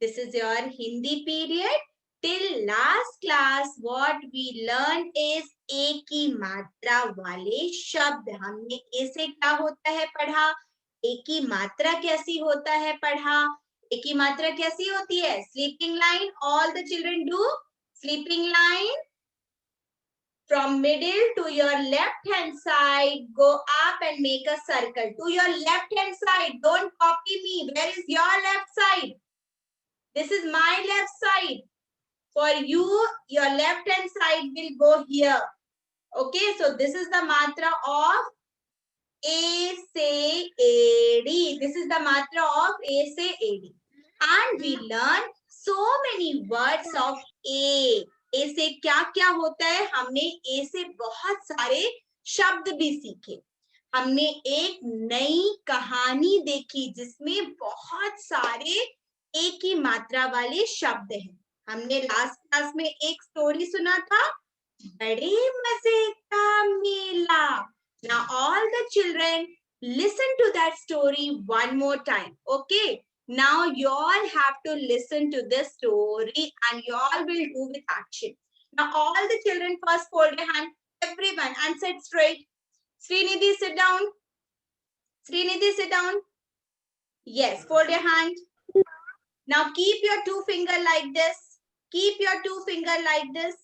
This is your Hindi period. Till last class, what we learned is ए की मात्रा वाले शब्द. हमने ए से क्या होता है पढ़ा, ए की मात्रा कैसी होता है पढ़ा. ए की मात्रा कैसी होती है? Sleeping line. All the children do sleeping line. From middle to your left hand side, go up and make a circle. To your left hand side, don't copy me. Where is your left side? This is my left side. For you, your left hand side will go here. Okay, so this is the matra of A se AD. This is the matra of A se AD. And we learn so many words of A. ए से क्या क्या होता है, हमने ए से बहुत सारे शब्द भी सीखे. हमने एक नई कहानी देखी जिसमें बहुत सारे ए की मात्रा वाले शब्द हैं. हमने लास्ट क्लास में एक स्टोरी सुना था, बड़े मजे का मेला. Now all the children listen to that story one more time. Okay. Now you all have to listen to this story and you all will do with action. Now all the children first fold your hand, everyone, and sit straight. Srinidhi, sit down. Srinidhi, sit down. Yes, fold your hand. Now keep your two finger like this. Keep your two finger like this.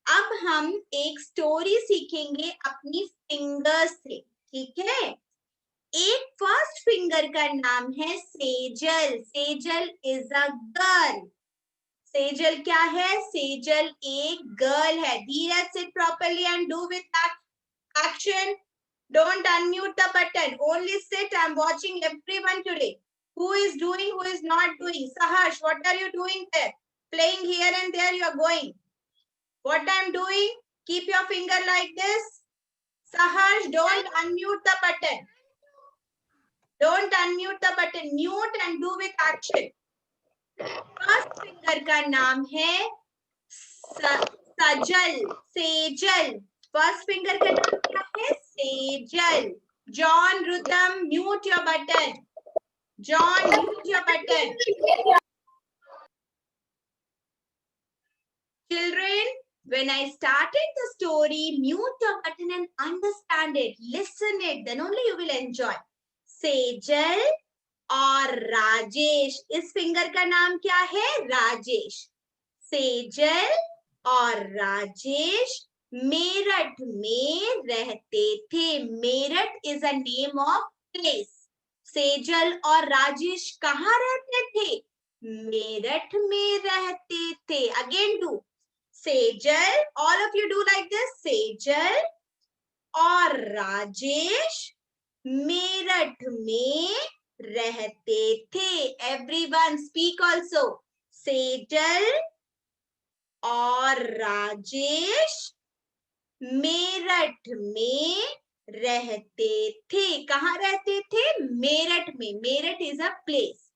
अब हम एक story सीखेंगे अपनी fingers से, ठीक है. एक first finger का नाम है Sejal. Sejal is a girl. Sejal क्या है? सेजल एक गर्ल है. Dheeraj, sit properly and do with action. Don't unmute the button. Only sit. I'm watching everyone today. Who is doing, who is not doing? Saharsh, what are you doing there? Playing here and there you are going. What I'm doing? Keep your finger like this. Saharsh, don't unmute the button. Don't unmute the button. Mute and do with action. First finger का नाम है सजल. Sejal. First finger का नाम क्या है? Sejal. John, Rutam, mute your button. John, mute your button. Children, when I started the story, mute the button and understand it. Listen it, then only you will enjoy. Sejal और राजेश. इस finger का नाम क्या है? राजेश. सेजल और राजेश मेरठ में रहते थे. Meerut is a name of place. Sejal और राजेश कहाँ रहते थे? मेरठ में रहते थे. Again do. Sejal, all of you do like this. Sejal और राजेश मेरठ में रहते थे. Everyone speak also. सेजल और राजेश मेरठ में रहते थे. कहाँ रहते थे? मेरठ में. Meerut is a place.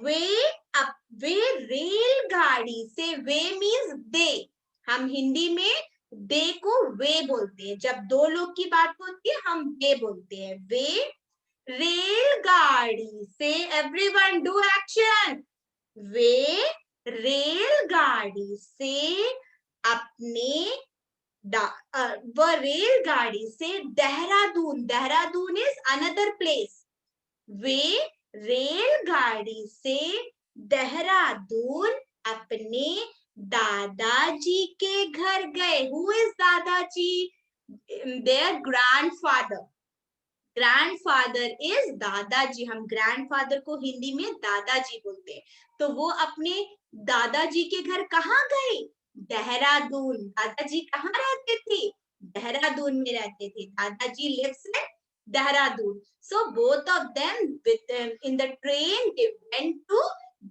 वे रेलगाड़ी से. वे मीन्स दे. हम हिंदी में दे को वे बोलते हैं. जब दो लोग की बात होती है हम वे बोलते हैं. वे रेलगाड़ी से. Everyone do action. वे रेलगाड़ी से अपने वह रेलगाड़ी से Dehradun. Dehradun is another place. वे रेलगाड़ी से देहरादून अपने दादाजी के घर गए. Who is dadaji? Their grandfather. Grandfather is dadaji. हम ग्रैंडफादर को हिंदी में दादाजी बोलते हैं. तो वो अपने दादाजी के घर कहाँ गए? देहरादून. दादाजी कहाँ रहते थे? देहरादून में रहते थे. दादाजी lives in Dehradun. So both of them in the train they went to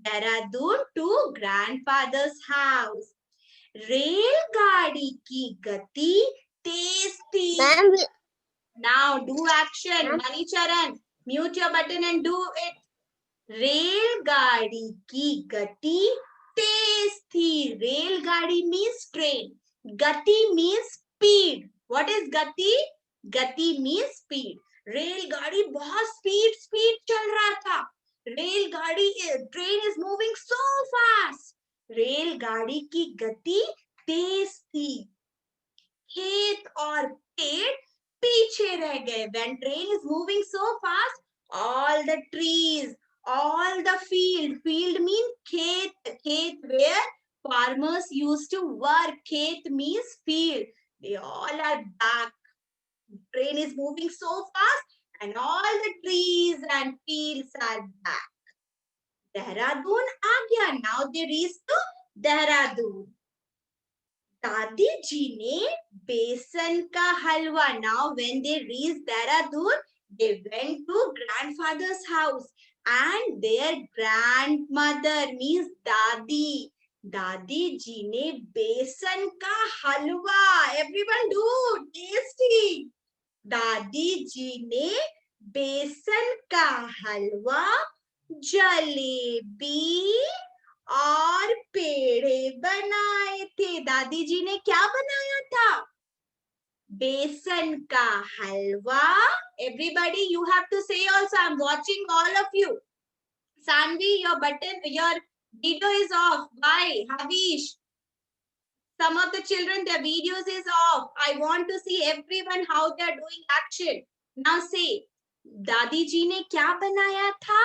Dehradun to grandfather's house. रेलगाड़ी की गति तेज थी. Now do action. Manicharan, mute your button and do it. रेलगाड़ी की गति तेज थी. रेलगाड़ी means train. गति means speed. What is गति? गति means speed. रेलगाड़ी बहुत स्पीड चल रहा था. रेलगाड़ी, train is moving so fast. रेलगाड़ी की गति तेज थी. खेत और पेड़ पीछे रह गए. When train is moving so fast, all the trees, all the field mean खेत where farmers used to work. खेत means field. They all are back. Train is moving so fast and all the trees and fields are back. Dehradun आ गया. Now they reached to Dehradun. दादी जी ने बेसन का हलवा. Now when they reached Dehradun, they went to grandfather's house and their grandmother means दादी. दादी जी ने बेसन का हलवा. Everyone do tasty. दादी जी ने बेसन का हलवा, जलेबी और पेड़े बनाए थे. दादी जी ने क्या बनाया था? बेसन का हलवा. Everybody, you have to say also. I'm watching all of you. Sanvi, your video is off. Why? Havish, some of the children, their videos is off. I want to see everyone how they are doing action. Now say, दादी जी ने क्या बनाया था?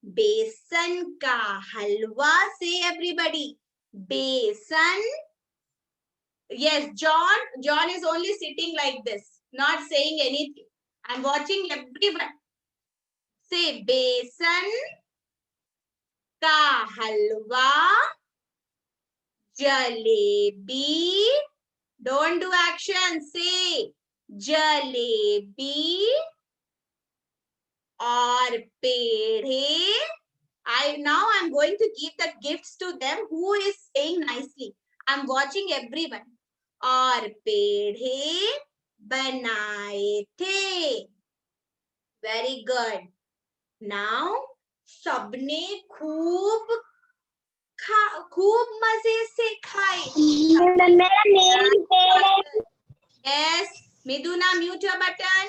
बेसन का हलवा. Say everybody. बेसन. Yes, John is only sitting like this, not saying anything. I'm watching everyone. Say बेसन का हलवा, jalebi. Don't do action. Say jalebi और पेड़े. Now I'm going to give the gifts to them. Who is saying nicely? I'm watching everyone. और पेड़े बनाए थे. Very good. Now सबने खूब मजे से खाए. मेरा नेम पेड़ है. Yes, Miduna, mute your button.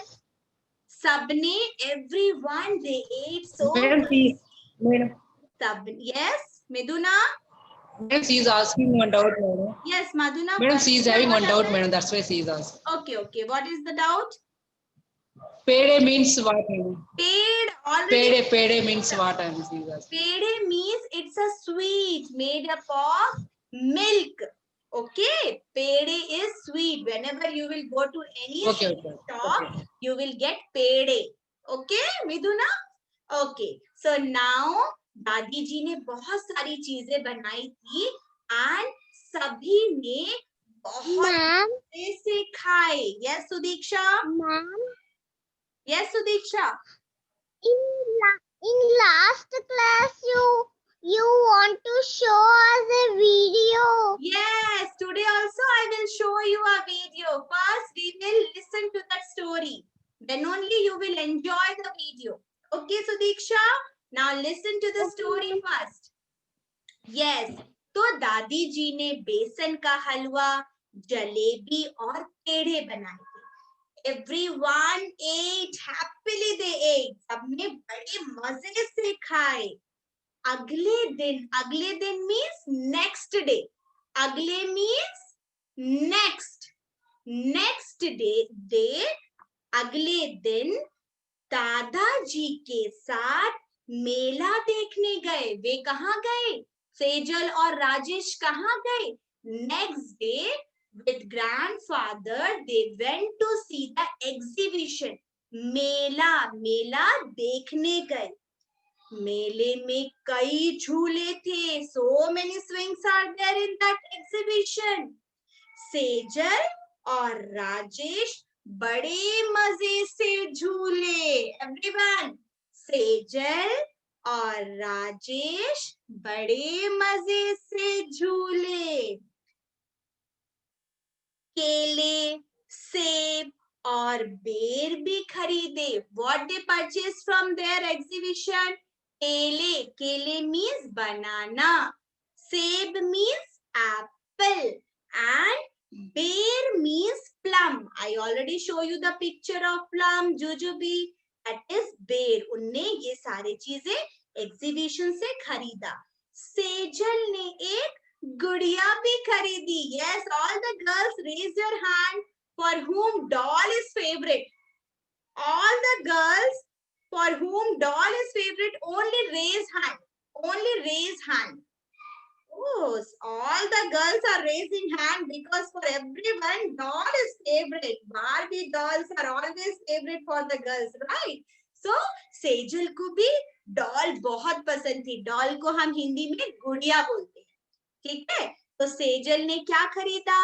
सबने, everyone, they ate so. Yes, Miduna. Madam, she is asking one doubt, madam. Yes, Madhuna. Madam, she is having one doubt, madam. That's why she is asking. Okay. What is the doubt? Pede means what, madam? Paid already. Pede means what, madam? She is asking. Pede means it's a sweet made up of milk. Okay, pede is sweet. Whenever you will go to any shop, you will get pede. Okay, Miduna? Okay, so now दादी जी ने बहुत सारी चीजें बनाई थी and सभी ने बहुत मजे से खाए. Yes, Sudiksha? Ma'am. Yes, Sudiksha? In last class you want to show us a video. Yes, today also I will show you a video. First we will listen to that story. Then only you will enjoy the video. Okay, Sudiksha? Now listen to the story first. Yes, तो दादी जी ने बेसन का हलवा, जलेबी और पेड़े बनाए थे. Everyone ate happily. They ate. सबने बड़े मजे से खाए. अगले दिन means next day. अगले means next. Next day, अगले दिन दादाजी के साथ मेला देखने गए. वे कहाँ गए? सेजल और राजेश कहाँ गए? Next day, with grandfather, they went to see the exhibition. मेला देखने गए. मेले में कई झूले थे. So many swings are there in that exhibition. Sejal और राजेश बड़े मजे से झूले. Everyone, सेजल और राजेश बड़े मजे से झूले. केले, सेब और बेर भी खरीदे. What they purchased from their exhibition? केले means banana, सेब means apple and bear means plum. I already show you the picture of plum, Jujubi. That is bear. उनने ये सारी चीजें एग्जीबिशन से खरीदा। सेजल ने एक गुड़िया भी खरीदी। Yes, all the girls raise your hand for whom doll is favorite. All the girls for whom doll is favorite, only raise hand. Only raise hand. Oh, all the girls are raising hand because for everyone doll is favorite. Barbie dolls are always favorite for the girls, right? So Sejal को भी doll बहुत पसंद थी। Doll को हम हिंदी में गुड़िया बोलते हैं, ठीक है? तो सेजल ने क्या खरीदा?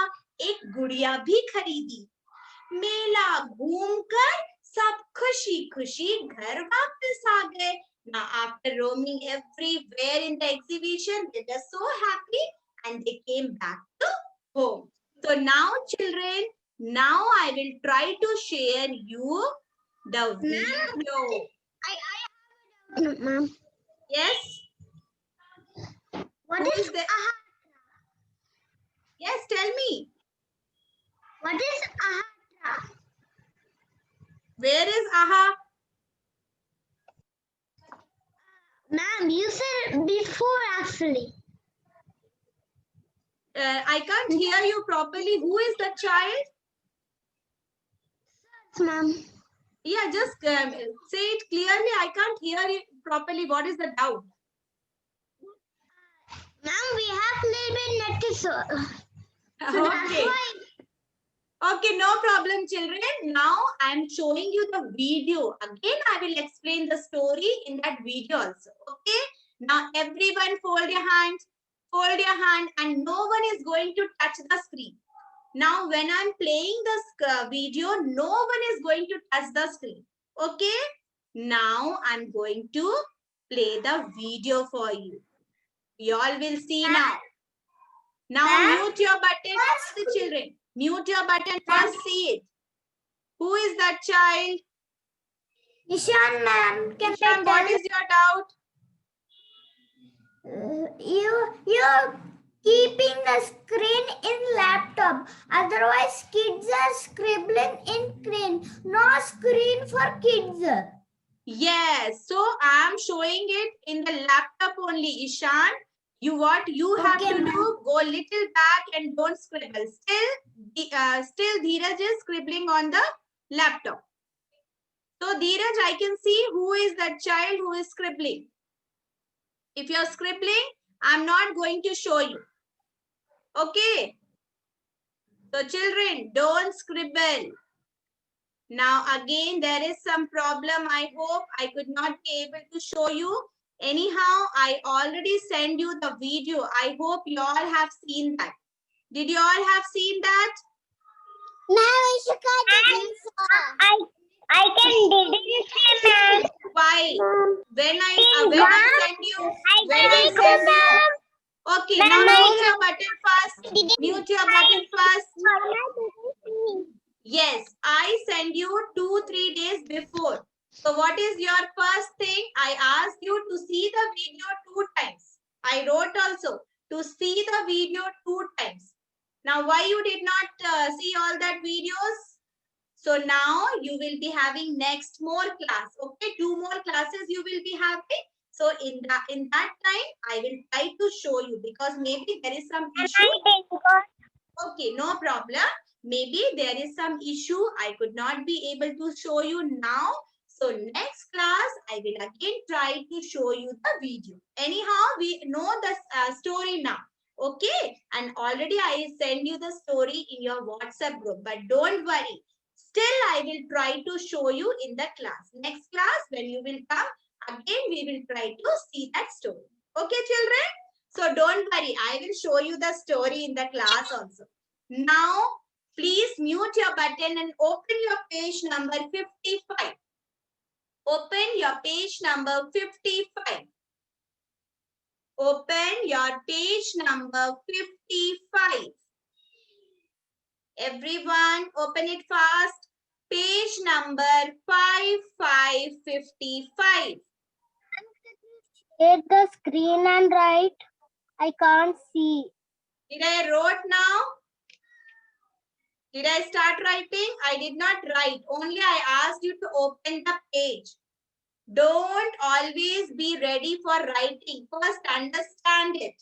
एक गुड़िया भी खरीदी। मेला घूमकर सब खुशी खुशी घर वापस आ गए। Now, after roaming everywhere in the exhibition, they were so happy and they came back to home. So now, children, now I will try to share you the video. Ma'am, Yes? what Who is is there? aha? Yes, tell me. What is aha? Where is Aha? Ma'am, you said before actually. I can't hear you properly. Who is the child? Ma'am. Yeah, just say it clearly. I can't hear it properly. What is the doubt? Ma'am, we have little bit net so that's Okay. why. Okay, no problem, children. Now I'm showing you the video. Again, I will explain the story in that video also. Okay. Now everyone fold your hands. Fold your hand and no one is going to touch the screen. Now when I'm playing this video, no one is going to touch the screen. Okay. Now I'm going to play the video for you. You all will see now. Now mute your button, all the children. Mute your button, first see it. Who is that child? Ishan, ma'am, can Ishan, what is your doubt? you're keeping the screen in laptop. Otherwise, kids are scribbling in screen. No screen for kids. Yes, so I am showing it in the laptop only, Ishan. What you have Okay, to ma'am. do, go little back and don't scribble. Still Dheeraj is scribbling on the laptop. So Dheeraj, I can see who is that child who is scribbling. If you are scribbling, I'm not going to show you. Okay. So children, don't scribble. Now again, there is some problem. I hope I could not be able to show you. Anyhow, I already sent you the video. I hope you all have seen that. Did you all have seen that? I didn't see, ma'am. Why? When I send you, okay, Ma'am, now I- mute your button first. Mute your button first. Yes, I send you 2-3 days before. So what is your first thing? I asked you to see the video 2 times. I wrote also to see the video 2 times. Now why you did not see all that videos? So now you will be having next more class. Okay, 2 more classes you will be having. So in that time, I will try to show you because maybe there is some issue. Okay, no problem. Maybe there is some issue. I could not be able to show you now. So next class, I will again try to show you the video. Anyhow, we know the story now. Okay. And already I send you the story in your WhatsApp group. But don't worry. Still, I will try to show you in the class. Next class, when you will come, again we will try to see that story. Okay, children? So don't worry. I will show you the story in the class also. Now, please mute your button and open your page number 55. Open your page number 55. Open your page number 55. Everyone, open it fast. Page number 5555. Hit the screen and write. I can't see. Did I wrote now? Did I start writing? I did not write. Only I asked you to open the page. Don't always be ready for writing. First, understand it.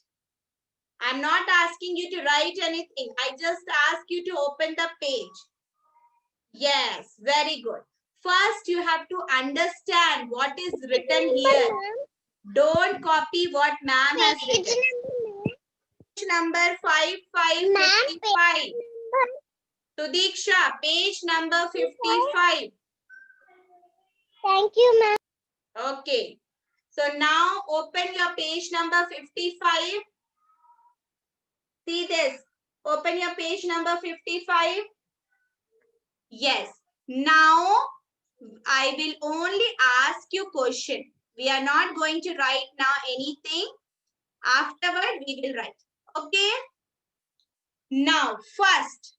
I'm not asking you to write anything. I just ask you to open the page. Yes, very good. First, you have to understand what is written here. Don't copy what ma'am has written. Page number 5555. Sudiksha, page number 55. Thank you, ma'am. Okay. So now open your page number 55. See this. Open your page number 55. Yes. Now I will only ask you question. We are not going to write now anything. Afterward, we will write. Okay. Now, first,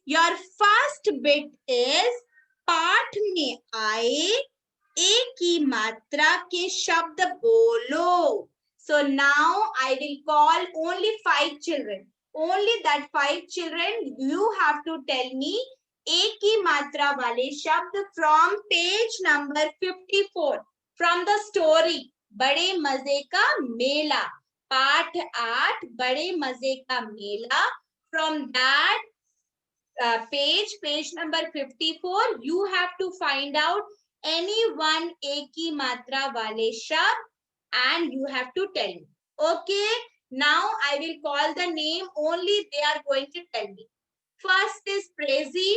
your first bit is पाठ में आए एक की मात्रा के शब्द बोलो. So now I will call only 5 children. Only that 5 children, you have to tell me एक की मात्रा वाले शब्द from page number 54 from the story बड़े मजे का मेला. पाठ 8 बड़े मजे का मेला. From that page number 54, you have to find out any one एक की मात्रा वाले शब्द and you have to tell me. Okay, now I will call the name, only they are going to tell me. First is Prezi,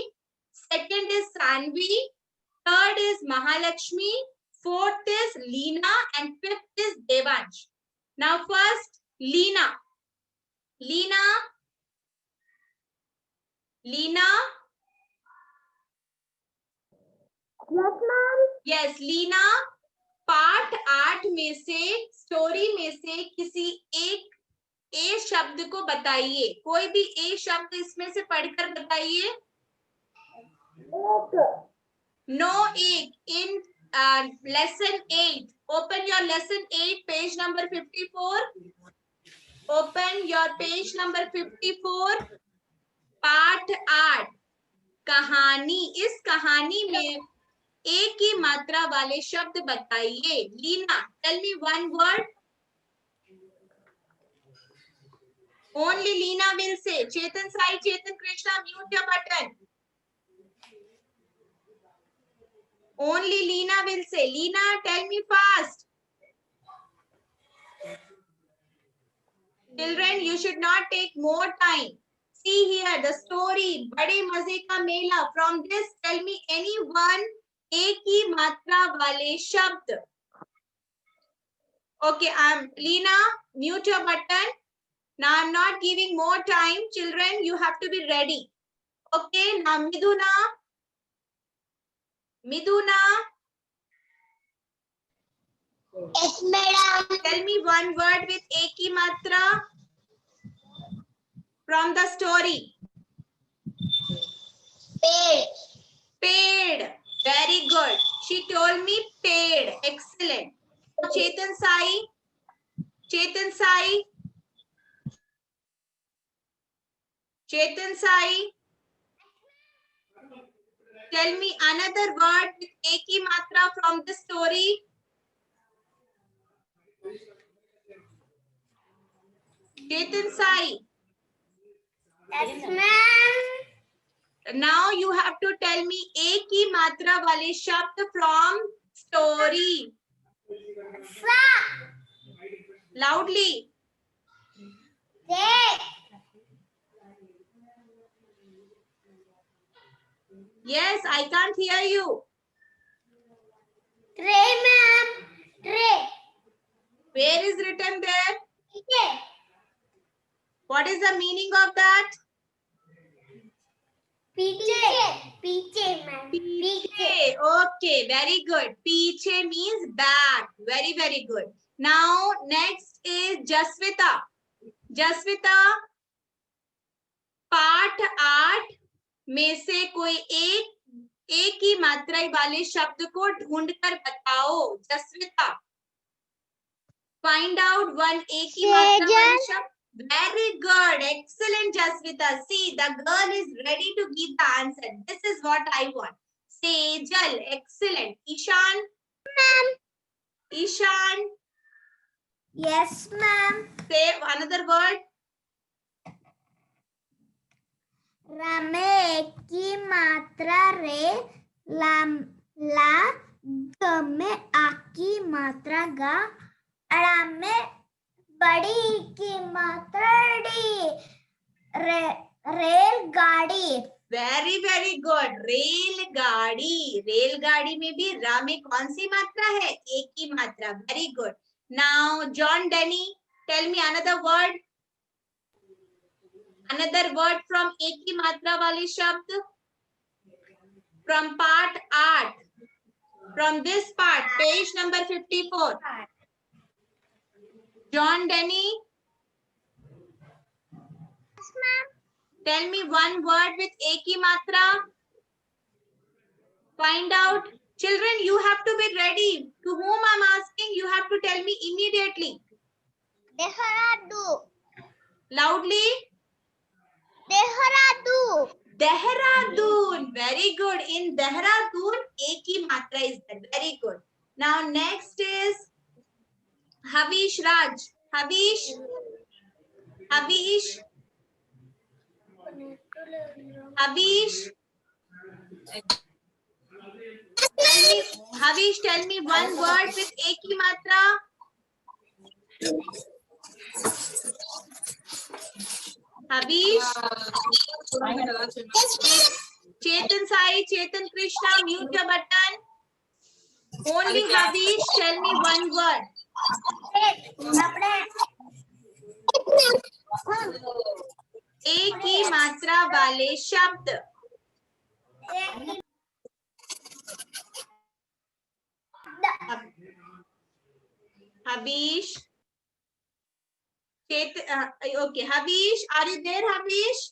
second is Sanvi, third is Mahalakshmi, fourth is Leena, and fifth is Devansh. Now first, Leena. Leena. Leena. Yes, ma'am. Yes, Leena. पाठ 8 में से story में से किसी एक ए शब्द को बताइए. कोई भी ए शब्द इसमें से पढ़कर बताइए. No एक. In lesson 8. Open your lesson 8, page number 54. Open your page number 54. पाठ 8. कहानी. इस कहानी में एक की मात्रा वाले शब्द बताइए. Leena, tell me one word. Only Leena will say. Chetan Sai, Chetan Krishna, mute your button. Only Leena will say. Leena, tell me fast. Children, you should not take more time. See here the story. बड़े मजे का मेला. From this, tell me any one एक की मात्रा वाले शब्द. Okay, Leena, mute your button. Now I'm not giving more time. Children, you have to be ready. Okay, now Miduna. Miduna. Yes, madam. Tell me one word with एक की मात्रा from the story. Paid. Paid. Very good. She told me paid. Excellent. Chetan Sai. Chetan Sai. Chetan Sai. Tell me another word with एक की मात्रा from the story. Chetan Sai. Yes, ma'am. Now you have to tell me एक की मात्रा वाले शब्द from story. Sa. Loudly. They. Yes, I can't hear you. Tray, ma'am. Tray. Where is written there? Okay. What is the meaning of that? Pीछे. Pीछे, ma'am. Pीछे. Okay, very good. Pीछे means back. Very, very good. Now, next is Jaswita. Jaswita, पाठ 8 में से कोई एक ही मात्रा वाले शब्द को ढूंढकर बताओ. Jaswita, find out one एक ही मात्रा वाले शब्द. Very good. Excellent, Jaswita. See, the girl is ready to give the answer. This is what I want. Sejal. Excellent. Ishan. Ma'am. Ishan, Yes, ma'am. say another word. रमे की मात्रा रे ला ग में आ की मात्रा गा अड़ा में बड़ी की मात्रा डी रेलगाड़ी. Very good. रेलगाड़ी. रेलगाड़ी में भी रा में कौन सी मात्रा है? एक की मात्रा. Very good. Now John Denny, tell me another word. Another word from एक की मात्रा वाले शब्द. From part 8. From this part, page number 54. John Denny, Yes, ma'am. tell me one word with एक की मात्रा. Find out. Children, you have to be ready. To whom I'm asking, you have to tell me immediately. Dehradu. Loudly. Dehradu. Dehradun. Very good. In Dehradun, एक की मात्रा is there. Very good. Now next is Havish Raj. Havish. Havish. Havish. Havish, tell me one word with एक की मात्रा. Havish. Chetan Sai, Chetan Krishna, mute your button. Only Havish, tell me one word. एक की मात्रा वाले शब्द. Havish. Okay, Havish, are you there, Havish?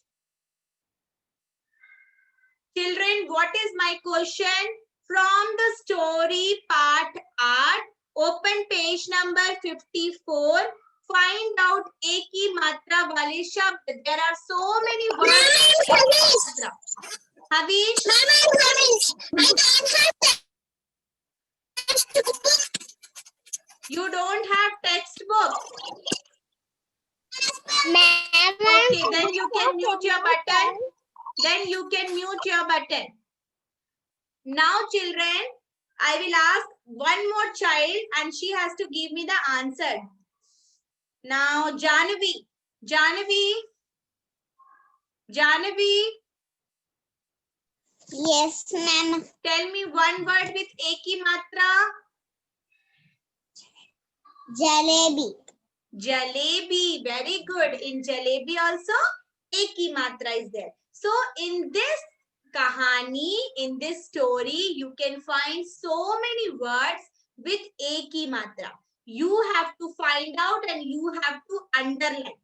Children, what is my question? From the story part 8, open page number 54. Find out एक की मात्रा वाले शब्द. There are so many words. Havish, you don't have textbook. Okay, then you can mute your button. Then you can mute your button. Now, children, I will ask one more child and she has to give me the answer. Now, Jahnavi. Jahnavi. Jahnavi. Yes, ma'am. Tell me one word with एक की मात्रा. Jalebi. Jalebi. Very good. In jalebi also, एक की मात्रा is there. So, in this kahani, in this story, you can find so many words with एक की मात्रा. You have to find out and you have to underline.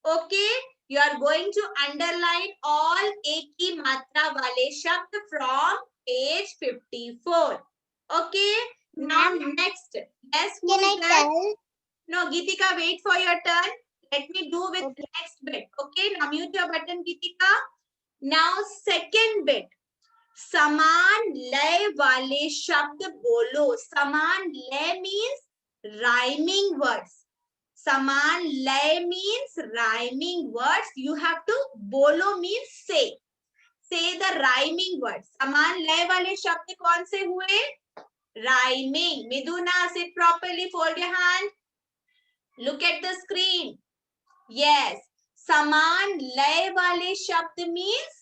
Okay? You are going to underline all एक की मात्रा वाले शब्द from page 54. Okay? Now next. Yes, who is that? No, Geetika, wait for your turn. Let me do with next bit. Okay, now mute your button, Geetika. Now second bit. समान लय वाले शब्द बोलो. समान लय means rhyming words. समान लय means rhyming words. You have to बोलो means say. Say the rhyming words. समान लय वाले शब्द कौन से हुए? Rhyming. Miduna, sit properly. Fold your hand. Look at the screen. Yes. समान लय वाले शब्द means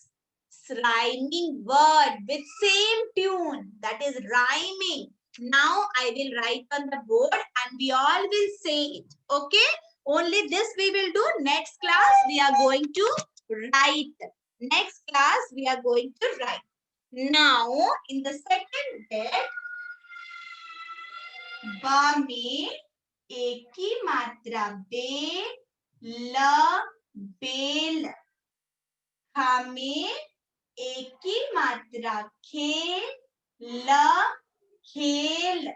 rhyming word with same tune. That is rhyming. Now I will write on the board and we all will say it. Okay? Only this we will do. Next class we are going to write. Next class we are going to write. Now in the second bit, ba में एक की मात्रा बे, ल, bell. खा में एक की मात्रा खे, ल, खेल.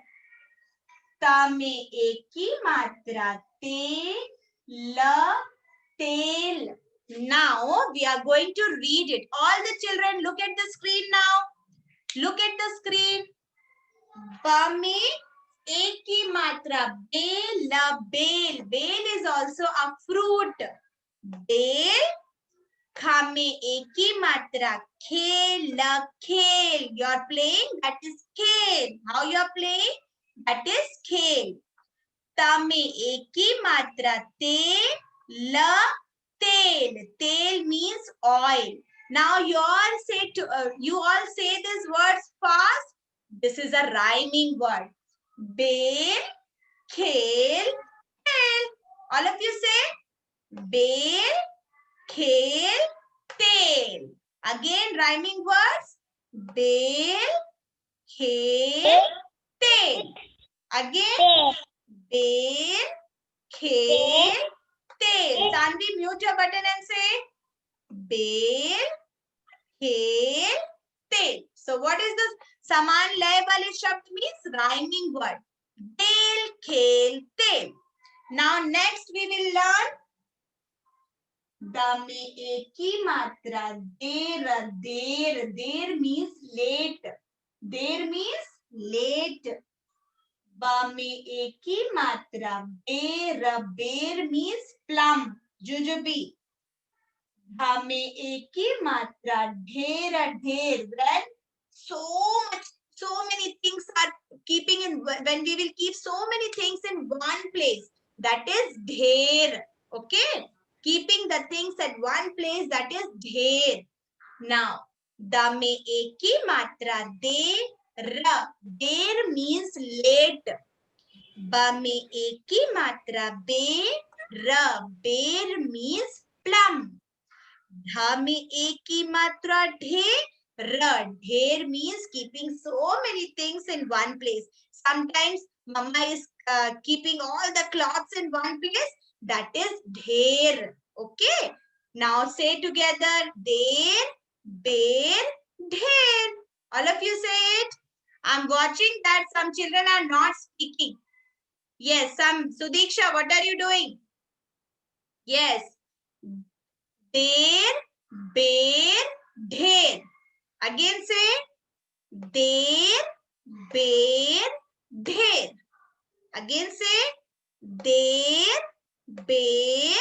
ता में एक की मात्रा ते, ल, तेल. Now we are going to read it. All the children look at the screen now. Look at the screen. Ba में एक की मात्रा bel, bel, bel is also a fruit. बेल, खा में एक की मात्रा खेल, खेल. You're playing, that is खेल. How you're playing? That is खेल. ता में एक की मात्रा तेल, तेल. तेल means oil. Now you all say these words fast. This is a rhyming word. Bel, khel, tel. All of you say bel, khel, tel. Again rhyming words. Bel, khel, tel. Again. Bel, khel, tel. Tanvi, mute your button and say bel, khel, tel. So what is this? Saman lay wale shabd means rhyming word. Bel, khel, tel. Now next we will learn the में एक की मात्रा देर, देर. देर means late. देर means late. ब में एक की मात्रा बेर, बेर means plum, jujube. ध में एक की मात्रा ढेर, ढेर. When so many things are keeping in, when we will keep so many things in one place, that is ढेर. Okay, keeping the things at one place, that is ढेर. Now the में एक की मात्रा देर, देर means late. ब में एक की मात्रा बेर, बेर means plum. ध में एक की मात्रा ढेर, ढेर means keeping so many things in one place. Sometimes mama is keeping all the clothes in one place, that is ढेर. Okay, now say together der, ber, ढेर. All of you say it. I'm watching that some children are not speaking. Yes, Sudiksha, what are you doing? Yes. Der, ber, ढेर. Again say der, ber, ढेर. Again say der, ber,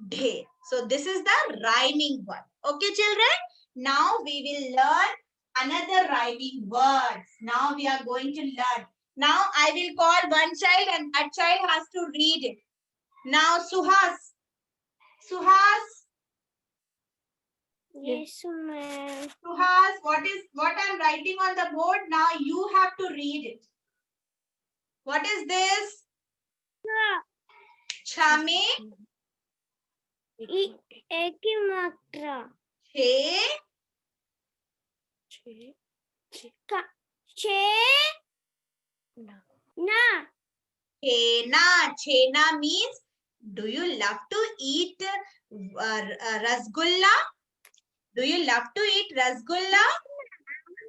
ढेर. So this is the rhyming one. Okay, children. Now we will learn another rhyming words. Now we are going to learn. Now I will call one child and that child has to read it. Now Suhas. Suhas. Yes, ma'am. Suhas, what I'm writing on the board? Now you have to read it. What is this? Chame. एक की मात्रा Che. ना Chena. Chena means, do you love to eat rasgulla? Do you love to eat rasgulla?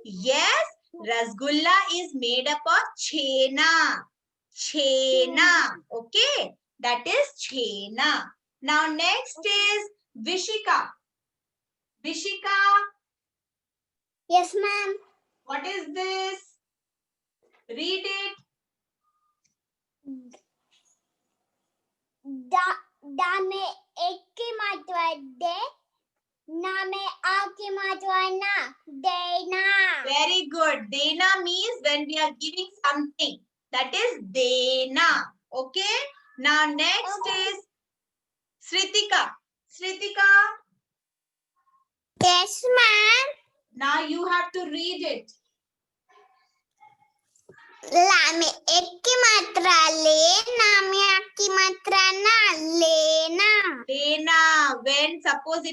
Yes, rasgulla is made up of chena. Chena. Okay, that is chena. Now next is Vishika. Vishika, Yes, ma'am. what is this? Read it. दा में एक की मात्रा दे, ना में आ की मात्रा ना, देना. Very good. Dena means when we are giving something. That is dena. Okay. Now next is Sritika. Sritika, Yes, ma'am. now you have to read it. ला में एक की मात्रा ले, ना में आ की मात्रा ना, लेना. Dena, when suppose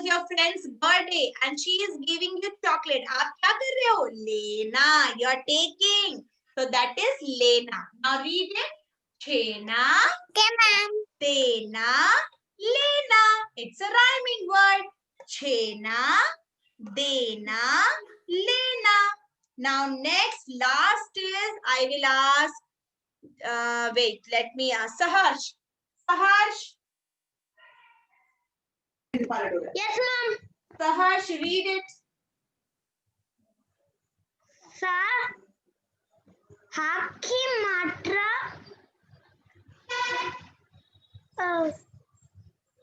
your friend's birthday and she is giving you chocolate. आप क्या कर रहे हो? लेना. You are taking. So that is लेना. Now read it. Chena, Okay, ma'am. dena, lena. It's a rhyming word. Chena, dena, lena. Now next, last is, I will ask, wait, let me ask Saharsh. Saharsh. Yes, ma'am. Saharsh, read it. Sa Haki matra.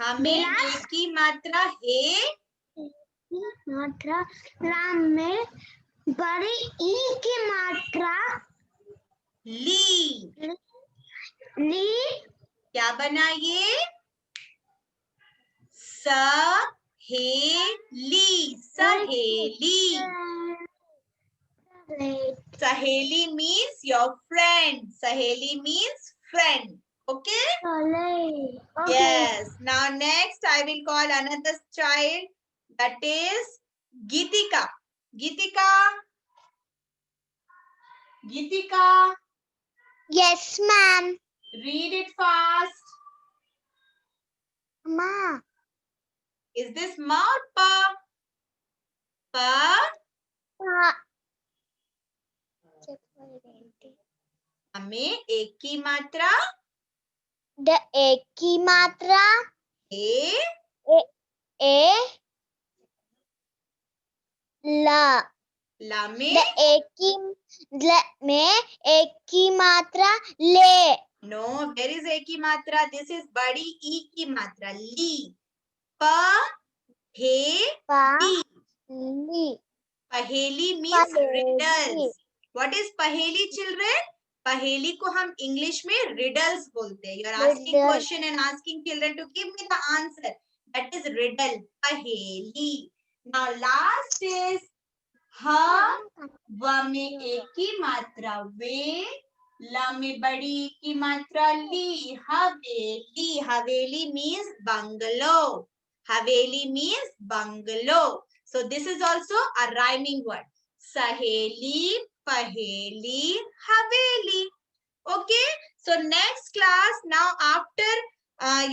हमें बिलास? ए की मात्रा हे मात्रा ला में बड़ी ई की मात्रा ली। ली क्या बना ये? सहेली। सहेली। Saheli means your friend. Saheli means friend. Okay? Okay. Yes. Now next I will call another child, that is Gitika. Gitika. Gitika. Yes, ma'am. Read it fast. Ma. Is this ma or pa? Pa. हमें एक की मात्रा The एक की मात्रा ए ला ला में The एक की मात्रा ले नो, वेर इज ए की मात्रा? दिस इज बड़ी ई की मात्रा ली। प हे ली। Paheli means riddles. What is paheli children? पहेली को हम इंग्लिश में रिडल्स बोलते हैं। You are asking question and asking children to give me the answer, that is riddle, paheli. Now last is ह व में एक की मात्रा वे, ला में बड़ी की मात्रा ली, हवेली। हवेली means bungalow. Haveli means bungalow. So this is also a rhyming word. Saheli, paheli, haveli. Okay. So next class, now after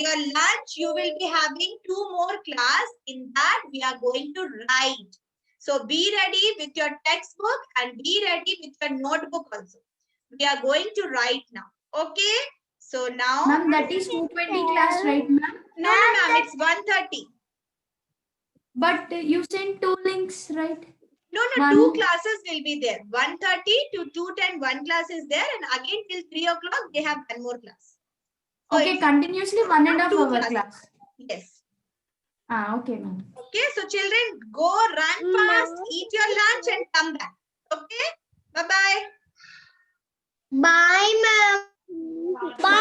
your lunch, you will be having 2 more class. In that, we are going to write. So be ready with your textbook and be ready with your notebook also. We are going to write now. Okay. So now. Ma'am, that is 220 class, right, ma'am? No, ma'am, it's 130. But you sent 2 links, right? No, One. 2 classes will be there. 1:30 to 2:10, 1 class is there, and again till 3 o'clock they have 1 more class. So Okay, it's continuously 1.5 2 hour classes. class. Yes. Okay, ma'am. Okay, so children, go run fast, eat your lunch and come back. Okay, bye-bye. Bye, ma'am. Bye.